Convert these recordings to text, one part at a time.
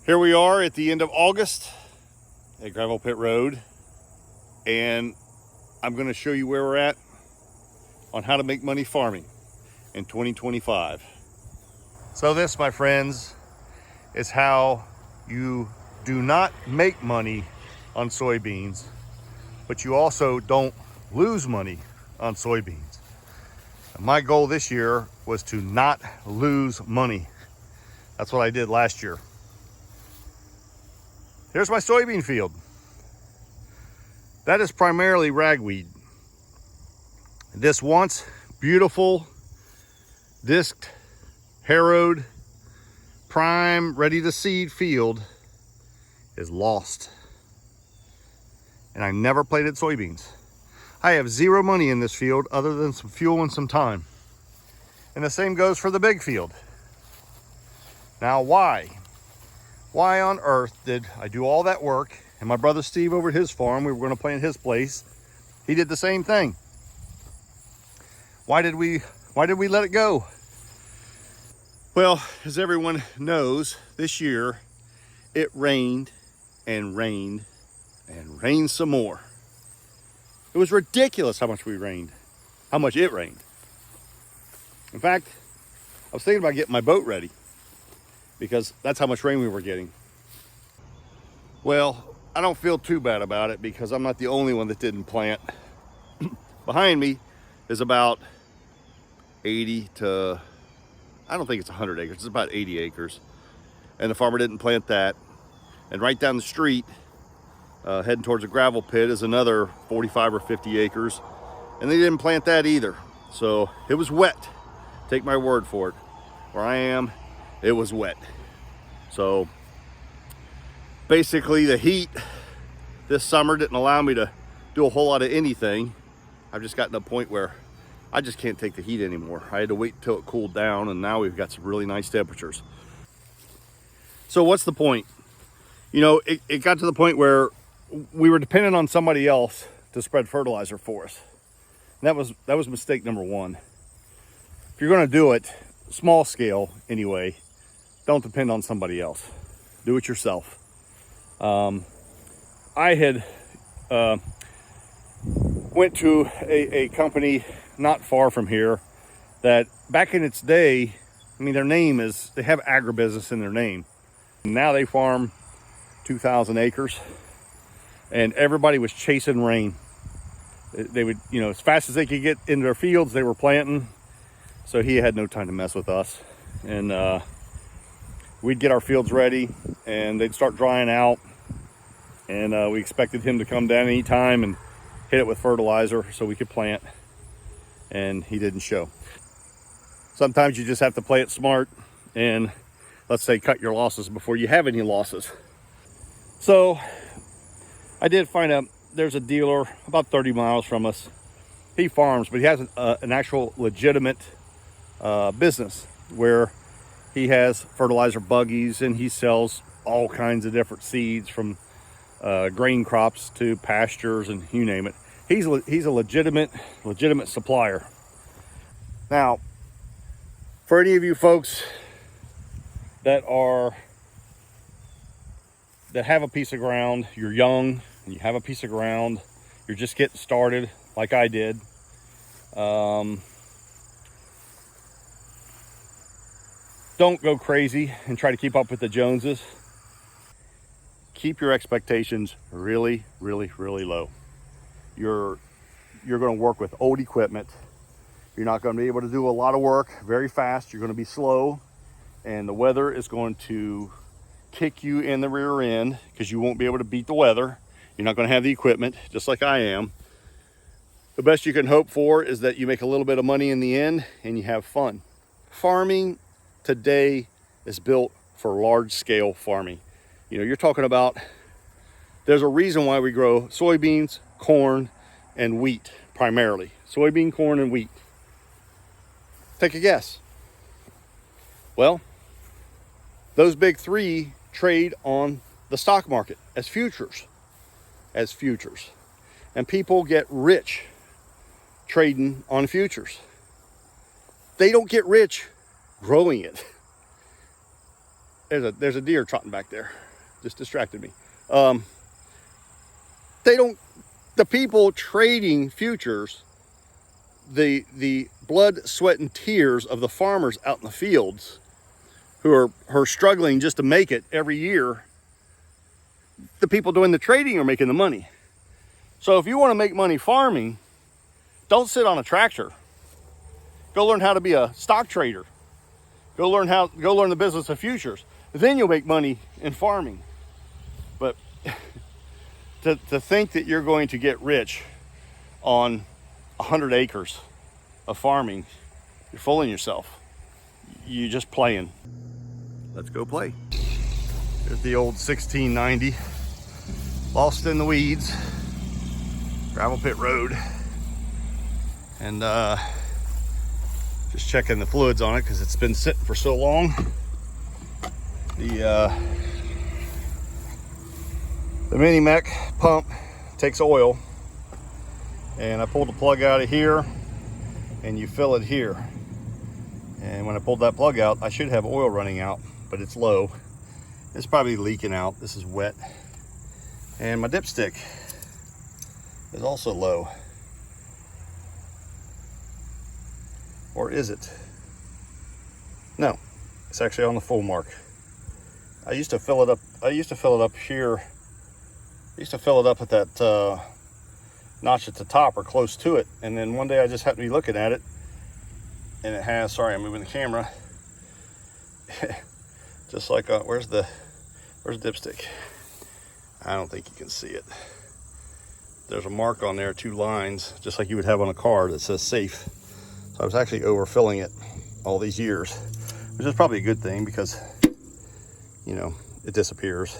Here we are at the end of August at Gravel Pit Road, and I'm going to show you where we're at on how to make money farming in 2025. So this, my friends, is how you do not make money on soybeans, but you also don't lose money on soybeans. My goal this year was to not lose money. That's what I did last year. Here's my soybean field. That is primarily ragweed. This once beautiful, disked, harrowed, prime, ready to seed field is lost. And I never planted soybeans. I have zero money in this field other than some fuel and some time. And the same goes for the big field. Now why? Why on earth did I do all that work? And my brother Steve over at his farm, we were going to plant his place. He did the same thing. Why did we let it go? Well, as everyone knows, this year it rained and rained and rained some more. It was ridiculous how much it rained. In fact, I was thinking about getting my boat ready because that's how much rain we were getting. Well, I don't feel too bad about it because I'm not the only one that didn't plant. Behind me is about 80 to, I don't think it's 100 acres, it's about 80 acres. And the farmer didn't plant that. And right down the street, heading towards a gravel pit, is another 45 or 50 acres. And they didn't plant that either. So it was wet. Take my word for it. Where I am, it was wet. So basically the heat this summer didn't allow me to do a whole lot of anything. I've just gotten to a point where I just can't take the heat anymore. I had to wait until it cooled down, and now we've got some really nice temperatures. So what's the point? You know, it got to the point where we were dependent on somebody else to spread fertilizer for us. And that was mistake number one. If you're going to do it, small scale anyway, don't depend on somebody else. Do it yourself. I had went to a company not far from here that back in its day, I mean, they have agribusiness in their name. Now they farm 2,000 acres, and everybody was chasing rain. They would, you know, as fast as they could get into their fields, they were planting. So he had no time to mess with us. And we'd get our fields ready and they'd start drying out. And we expected him to come down anytime and hit it with fertilizer so we could plant. And he didn't show. Sometimes you just have to play it smart and, let's say, cut your losses before you have any losses. So I did find out there's a dealer about 30 miles from us. He farms, but he has an actual legitimate business where he has fertilizer buggies and he sells all kinds of different seeds, from grain crops to pastures and you name it. He's a legitimate supplier. Now, for any of you folks that have a piece of ground, you're young and you have a piece of ground, you're just getting started like I did. Don't go crazy and try to keep up with the Joneses. Keep your expectations really, really, really low. You're going to work with old equipment. You're not going to be able to do a lot of work very fast. You're going to be slow, and the weather is going to kick you in the rear end because you won't be able to beat the weather. You're not going to have the equipment, just like I am. The best you can hope for is that you make a little bit of money in the end and you have fun. Farming today is built for large scale farming. You know, you're talking about, there's a reason why we grow soybeans, corn, and wheat primarily. Soybean, corn, and wheat. Take a guess. Well, those big three trade on the stock market as futures. And people get rich trading on futures. They don't get rich growing it. there's a deer trotting back there. Just distracted me. The people trading futures, the blood, sweat, and tears of the farmers out in the fields who are struggling just to make it every year, the people doing the trading are making the money. So if you want to make money farming, don't sit on a tractor. Go learn how to be a stock trader. Go learn the business of futures. Then you'll make money in farming. But to think that you're going to get rich on 100 acres of farming, you're fooling yourself. You're just playing. Let's go play. There's the old 1690, lost in the weeds, gravel pit road. And just checking the fluids on it because it's been sitting for so long. The mini mech pump takes oil, and I pulled the plug out of here, and you fill it here. And when I pulled that plug out, I should have oil running out, but it's low. It's probably leaking out. This is wet. And my dipstick is also low. Or is it? No, it's actually on the full mark. I used to fill it up here. I used to fill it up at that notch at the top or close to it. And then one day I just happened to be looking at it, and it has, sorry, I'm moving the camera. Just like, where's the dipstick? I don't think you can see it. There's a mark on there, 2 lines, just like you would have on a car that says safe. So I was actually overfilling it all these years, which is probably a good thing because, you know, it disappears.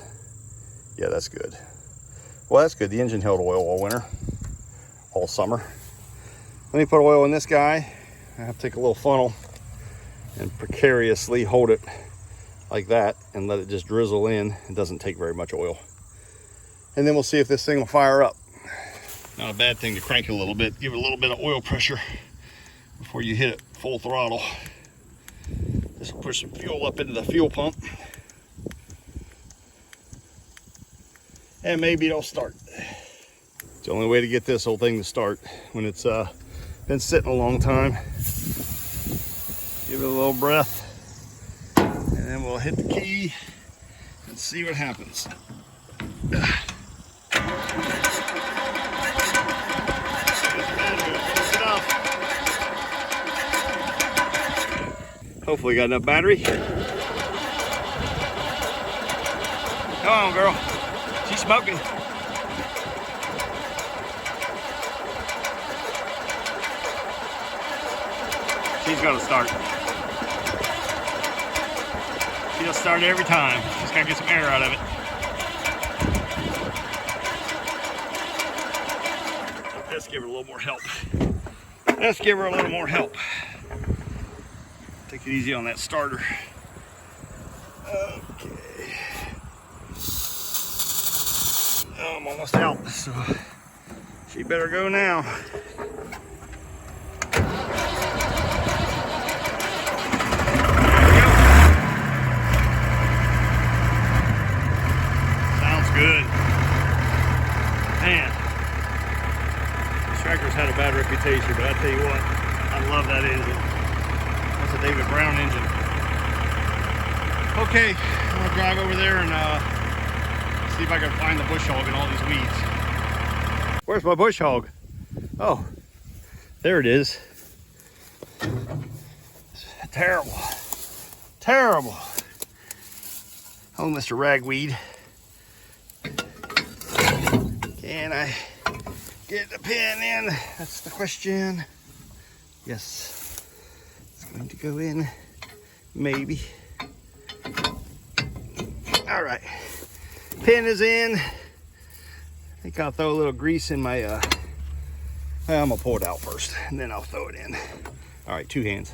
Yeah, that's good. Well, that's good. The engine held oil all winter, all summer. Let me put oil in this guy. I have to take a little funnel and precariously hold it like that and let it just drizzle in. It doesn't take very much oil. And then we'll see if this thing will fire up. Not a bad thing to crank it a little bit, give it a little bit of oil pressure before you hit it full throttle. This will push some fuel up into the fuel pump. And maybe it'll start. It's the only way to get this whole thing to start when it's been sitting a long time. Give it a little breath, and then we'll hit the key and see what happens. Hopefully got enough battery. Come on, girl. She's smoking. She's gonna start. She'll start every time. Just gotta get some air out of it. Let's give her a little more help. Let's give her a little more help. Take it easy on that starter. Okay. Oh, I'm almost out, so she better go now. Sounds good. Man, this tractor's had a bad reputation, but I tell you what, I love that engine. That's a David Brown engine. Okay, I'm gonna drive over there and see if I can find the bush hog in all these weeds. Where's my bush hog? Oh, there it is. Terrible, terrible. Oh, Mr. Ragweed. Can I get the pin in? That's the question. Yes. Going to go in, maybe. All right, pin is in. I think I'll throw a little grease in my, I'm gonna pull it out first and then I'll throw it in. All right, 2 hands.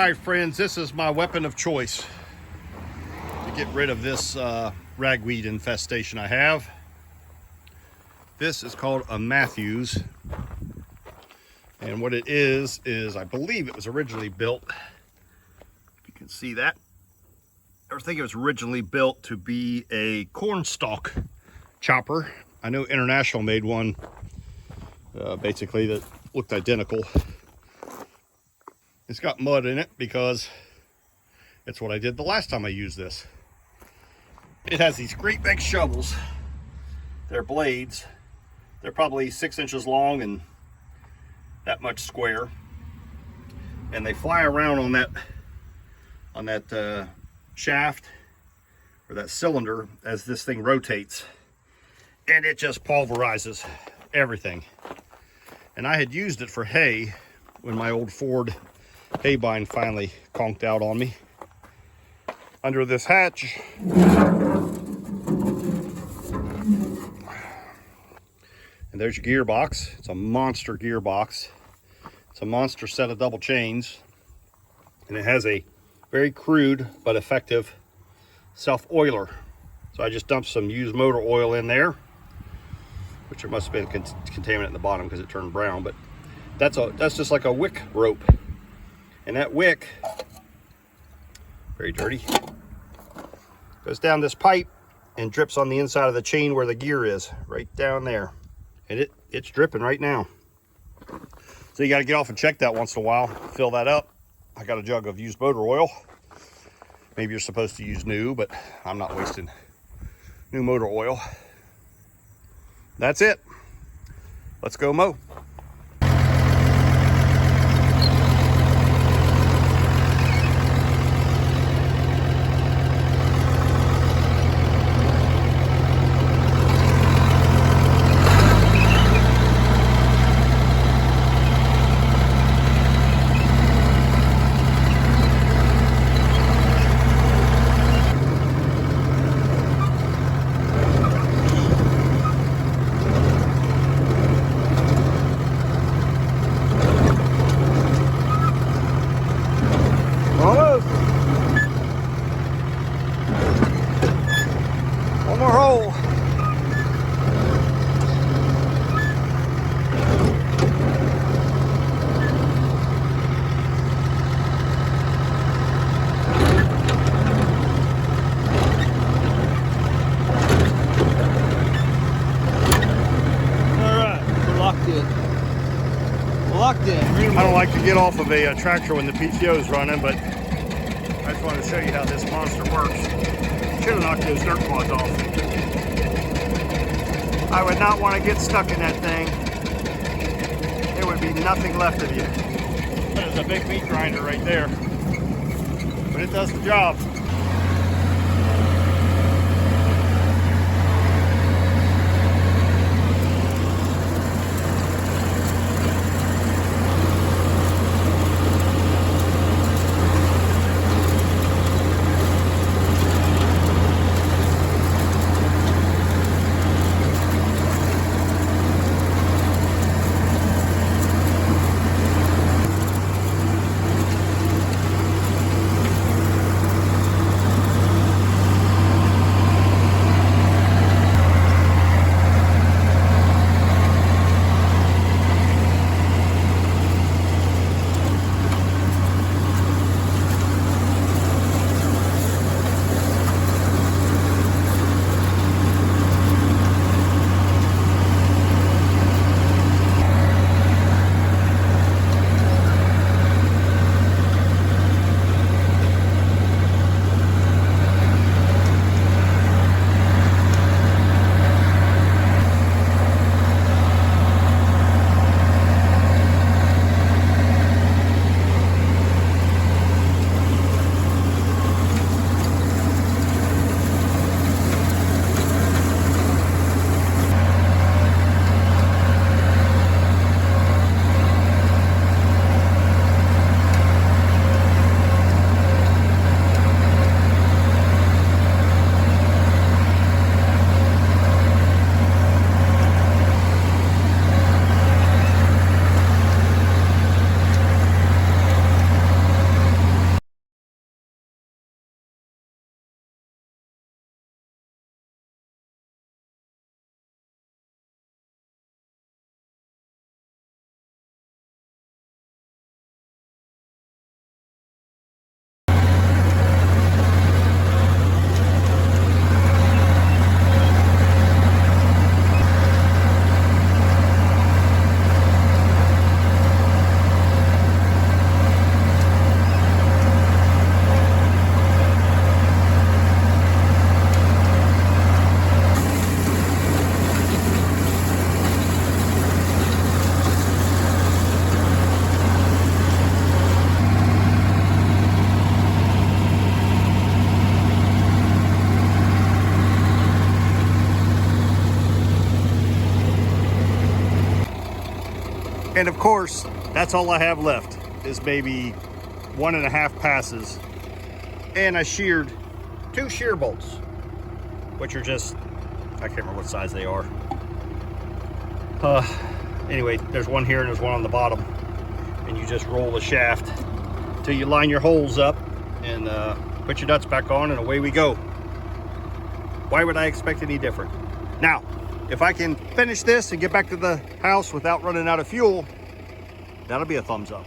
right, friends, this is my weapon of choice to get rid of this ragweed infestation I have. This is called a Mathews, and what it is I believe it was originally built, you can see that, I think it was originally built to be a cornstalk chopper. I know International made one basically that looked identical. It's got mud in it because it's what I did the last time I used this. It has these great big shovels. They're blades. They're probably 6 inches long and that much square. And they fly around on that shaft or that cylinder as this thing rotates. And it just pulverizes everything. And I had used it for hay when my old Ford hay bind finally conked out on me. Under this hatch, and there's your gearbox. It's a monster gearbox. It's a monster set of double chains, and it has a very crude but effective self-oiler. So I just dumped some used motor oil in there, which there must have been contaminant in the bottom because it turned brown, but that's just like a wick rope. And that wick, very dirty, goes down this pipe and drips on the inside of the chain where the gear is, right down there. And it's dripping right now. So you got to get off and check that once in a while, fill that up. I got a jug of used motor oil. Maybe you're supposed to use new, but I'm not wasting new motor oil. That's it. Let's go mow. One more hole. All right, we're locked in. Locked in. I don't like to get off of a tractor when the PTO is running, but I just wanted to show you how this monster works. Should have knocked those dirt quads off. I would not want to get stuck in that thing. There would be nothing left of you. There's a big meat grinder right there. But it does the job. And of course, that's all I have left is maybe 1.5 passes. And I sheared 2 shear bolts, which are just, I can't remember what size they are. Anyway, there's one here and there's one on the bottom. And you just roll the shaft till you line your holes up and put your nuts back on, and away we go. Why would I expect any different? Now, if I can finish this and get back to the house without running out of fuel, that'll be a thumbs up.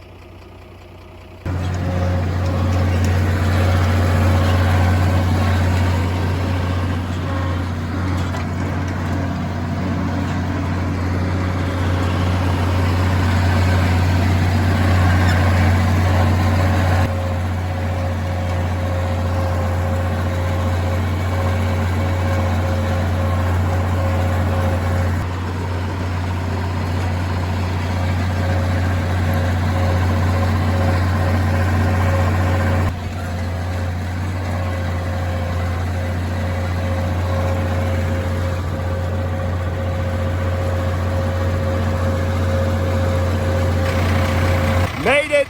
Made it!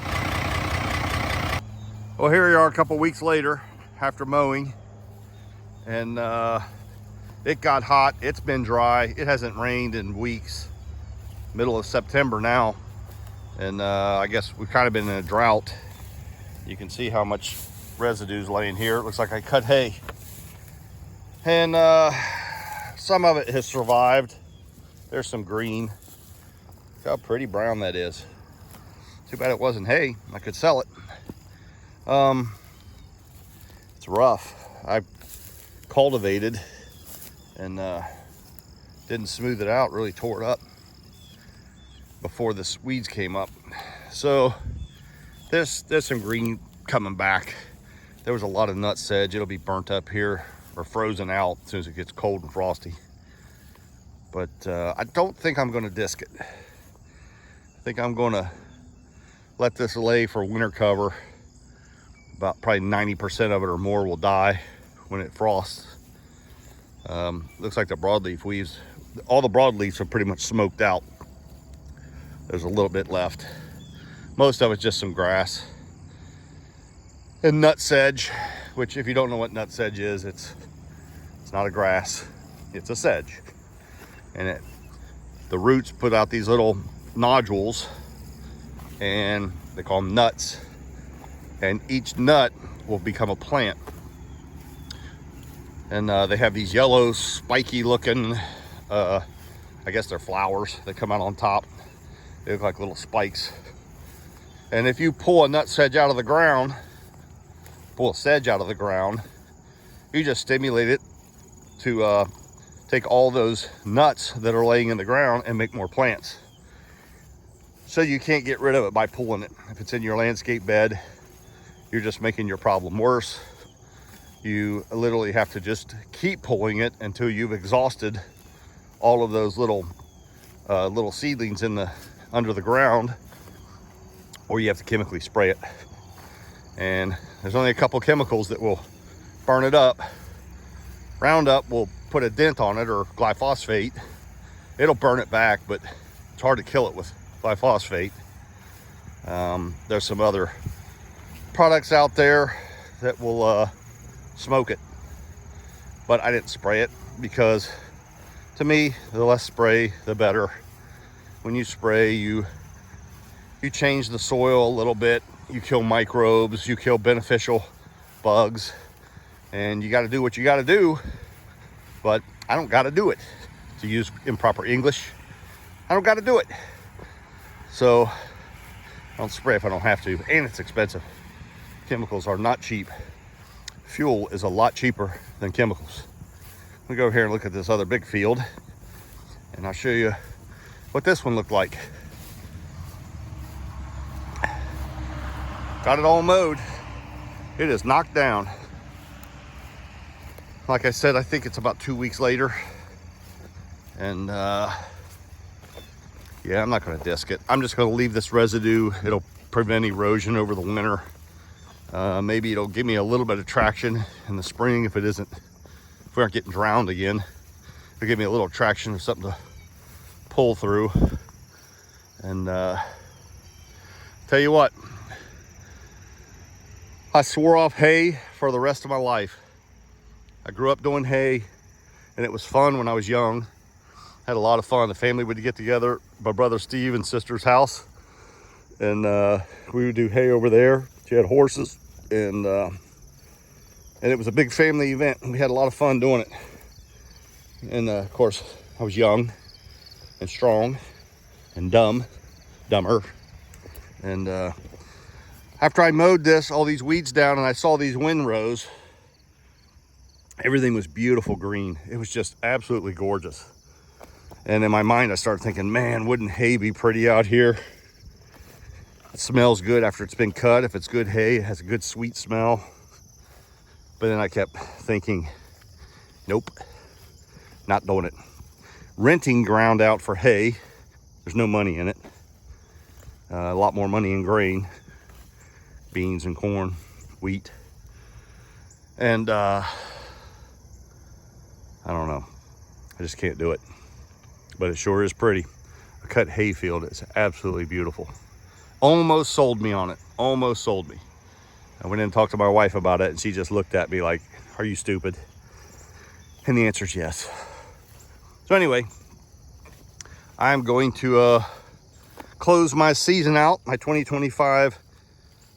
Well, here we are a couple weeks later after mowing, and it got hot. It's been dry. It hasn't rained in weeks. Middle of September now, and I guess we've kind of been in a drought. You can see how much residue's laying here. It looks like I cut hay, and some of it has survived. There's some green. Look how pretty brown that is. Too bad it wasn't hay. I could sell it. It's rough. I cultivated and didn't smooth it out, really tore it up before the weeds came up. So there's some green coming back. There was a lot of nut sedge. It'll be burnt up here or frozen out as soon as it gets cold and frosty. But I don't think I'm going to disc it. I think I'm going to let this lay for winter cover. About probably 90% of it or more will die when it frosts. Looks like the broadleaf weeds, all the broadleaves are pretty much smoked out. There's a little bit left. Most of it's just some grass and nut sedge, which if you don't know what nut sedge is, it's not a grass, it's a sedge. And the roots put out these little nodules, and they call them nuts, and each nut will become a plant. And they have these yellow spiky looking I guess they're flowers that come out on top. They look like little spikes. And if you pull a nut sedge out of the ground, you just stimulate it to take all those nuts that are laying in the ground and make more plants. So you can't get rid of it by pulling it. If it's in your landscape bed, you're just making your problem worse. You literally have to just keep pulling it until you've exhausted all of those little seedlings under the ground, or you have to chemically spray it. And there's only a couple chemicals that will burn it up. Roundup will put a dent on it, or glyphosate. It'll burn it back, but it's hard to kill it with glyphosate. There's some other products out there that will smoke it, but I didn't spray it because to me, the less spray, the better. When you spray, you change the soil a little bit, you kill microbes, you kill beneficial bugs, and you got to do what you got to do. But I don't got to do it. To use improper English, I don't got to do it. So I don't spray if I don't have to, and it's expensive. Chemicals are not cheap. Fuel is a lot cheaper than chemicals. Let me go over here and look at this other big field, and I'll show you what this one looked like. Got it all mowed. It is knocked down. Like I said, I think it's about 2 weeks later. And yeah, I'm not gonna disc it. I'm just gonna leave this residue. It'll prevent erosion over the winter. Maybe it'll give me a little bit of traction in the spring if we aren't getting drowned again. It'll give me a little traction or something to pull through. And tell you what, I swore off hay for the rest of my life. I grew up doing hay, and it was fun when I was young. Had a lot of fun. The family would get together at my brother Steve and sister's house, and we would do hay over there. She had horses, and it was a big family event. We had a lot of fun doing it. And of course, I was young and strong and dumber. And after I mowed all these weeds down, and I saw these windrows, everything was beautiful green. It was just absolutely gorgeous. And in my mind, I started thinking, man, wouldn't hay be pretty out here? It smells good after it's been cut. If it's good hay, it has a good sweet smell. But then I kept thinking, nope, not doing it. Renting ground out for hay, there's no money in it. A lot more money in grain, beans and corn, wheat. And I don't know, I just can't do it. But it sure is pretty. A cut hay field is absolutely beautiful. Almost sold me on it, almost sold me. I went in and talked to my wife about it, and she just looked at me like, are you stupid? And the answer is yes. So anyway, I'm going to close my season out, my 2025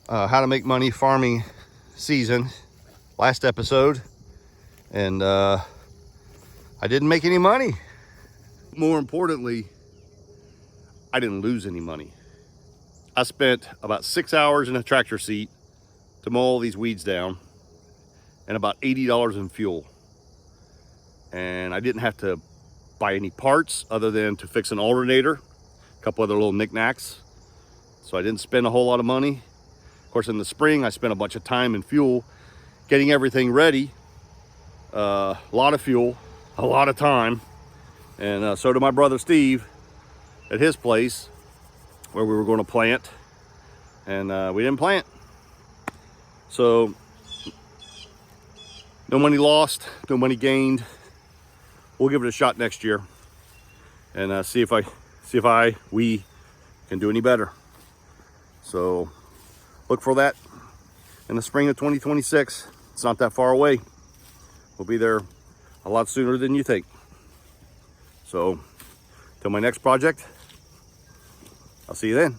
how to make money farming season, last episode. And I didn't make any money. More importantly, I didn't lose any money. I spent about 6 hours in a tractor seat to mow all these weeds down, and about $80 in fuel. And I didn't have to buy any parts other than to fix an alternator, a couple other little knickknacks. So I didn't spend a whole lot of money. Of course, in the spring, I spent a bunch of time and fuel getting everything ready. A lot of fuel, a lot of time. And so did my brother Steve at his place where we were going to plant. And we didn't plant. So no money lost, no money gained. We'll give it a shot next year and see if we can do any better. So look for that in the spring of 2026. It's not that far away. We'll be there a lot sooner than you think. So till my next project, I'll see you then.